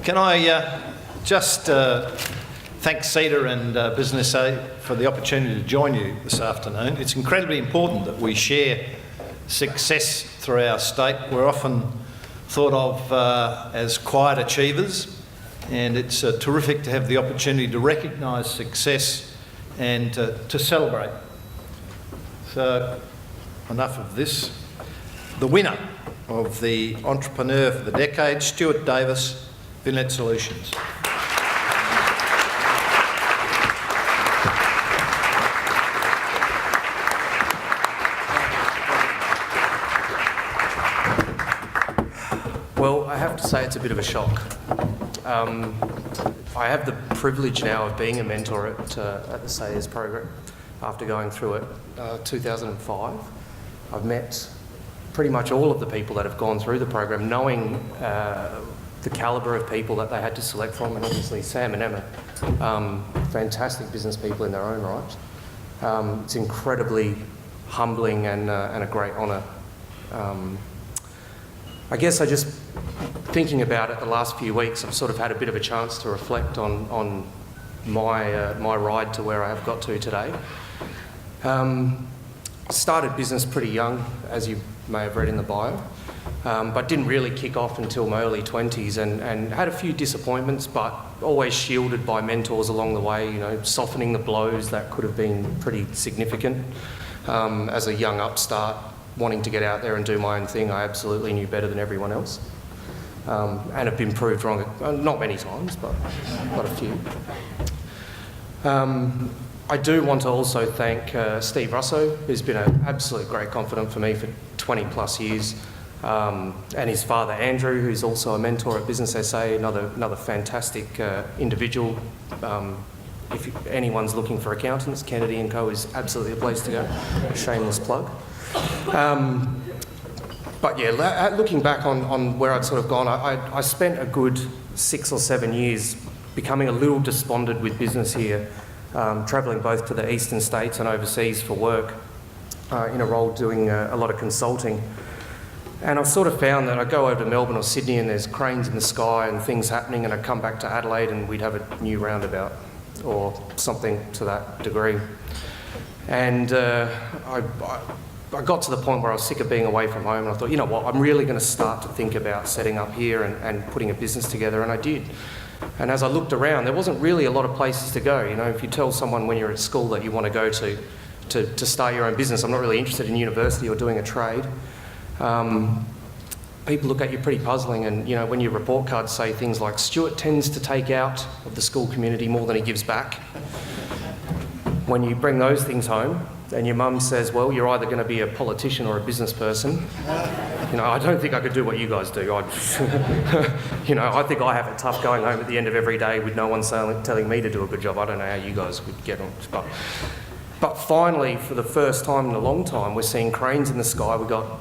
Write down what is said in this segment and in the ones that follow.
Can I just thank CEDA and Business A for the opportunity to join you this afternoon. It's incredibly important that we share success through our state. We're often thought of as quiet achievers, and it's terrific to have the opportunity to recognise success and to celebrate. So, enough of this. The winner of the Entrepreneur for the Decade, Stuart Davis, Vinet Solutions. Well, I have to say it's a bit of a shock. I have the privilege now of being a mentor at the SAYES program after going through it 2005. I've met pretty much all of the people that have gone through the program, knowing the calibre of people that they had to select from, and obviously Sam and Emma, fantastic business people in their own right. It's incredibly humbling and a great honour. I guess thinking about it the last few weeks, I've sort of had a bit of a chance to reflect on my ride to where I have got to today. Started business pretty young, as you may have read in the bio, but didn't really kick off until my early 20s, and had a few disappointments, but always shielded by mentors along the way, you know, softening the blows that could have been pretty significant. As a young upstart, wanting to get out there and do my own thing, I absolutely knew better than everyone else, and have been proved wrong, not many times, but quite a few. I do want to also thank Steve Russo, who's been an absolute great confidant for me for 20 plus years, and his father Andrew, who's also a mentor at Business SA, another fantastic individual. If anyone's looking for accountants, Kennedy & Co is absolutely the place to go. A shameless plug. But yeah, looking back on where I'd sort of gone, I spent a good 6 or 7 years becoming a little despondent with business here, travelling both to the eastern states and overseas for work, in a role doing a lot of consulting. And I've sort of found that I go over to Melbourne or Sydney and there's cranes in the sky and things happening, and I'd come back to Adelaide and we'd have a new roundabout or something to that degree. And I got to the point where I was sick of being away from home, and I thought, you know what, I'm really going to start to think about setting up here and putting a business together, and I did. And as I looked around, there wasn't really a lot of places to go. You know, if you tell someone when you're at school that you want to go to start your own business, I'm not really interested in university or doing a trade, people look at you pretty puzzling. And, you know, when your report cards say things like, Stuart tends to take out of the school community more than he gives back, when you bring those things home and your mum says, well, you're either going to be a politician or a business person, you know, I don't think I could do what you guys do. You know, I think I have it tough going home at the end of every day with no one telling me to do a good job. I don't know how you guys would get on. But finally, for the first time in a long time, we're seeing cranes in the sky. We've got,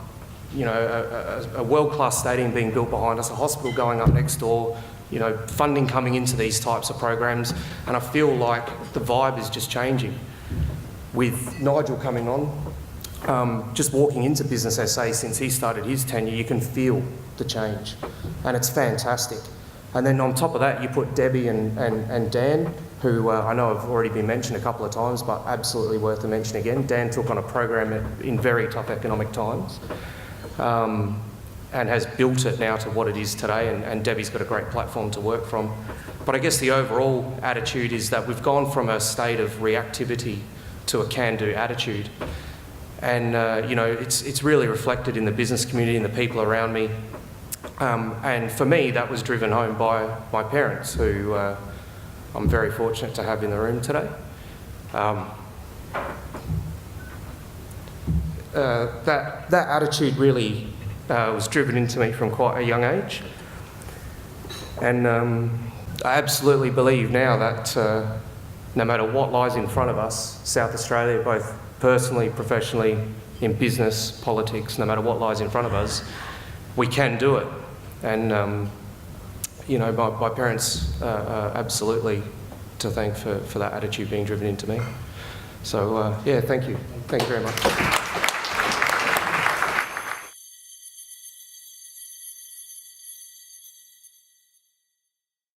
you know, a world-class stadium being built behind us, a hospital going up next door, you know, funding coming into these types of programs, and I feel like the vibe is just changing. With Nigel coming on, just walking into Business SA since he started his tenure, you can feel the change, and it's fantastic. And then on top of that, you put Debbie and Dan, who I know have already been mentioned a couple of times, but absolutely worth a mention again. Dan took on a program in very tough economic times, and has built it now to what it is today, and Debbie's got a great platform to work from. But I guess the overall attitude is that we've gone from a state of reactivity to a can-do attitude. And, you know, it's really reflected in the business community and the people around me. And for me, that was driven home by my parents, who I'm very fortunate to have in the room today. That attitude really was driven into me from quite a young age. And I absolutely believe now that no matter what lies in front of us, South Australia, both personally, professionally, in business, politics, no matter what lies in front of us, we can do it. And, you know, my parents are absolutely to thank for that attitude being driven into me. So, yeah, thank you. Thank you very much.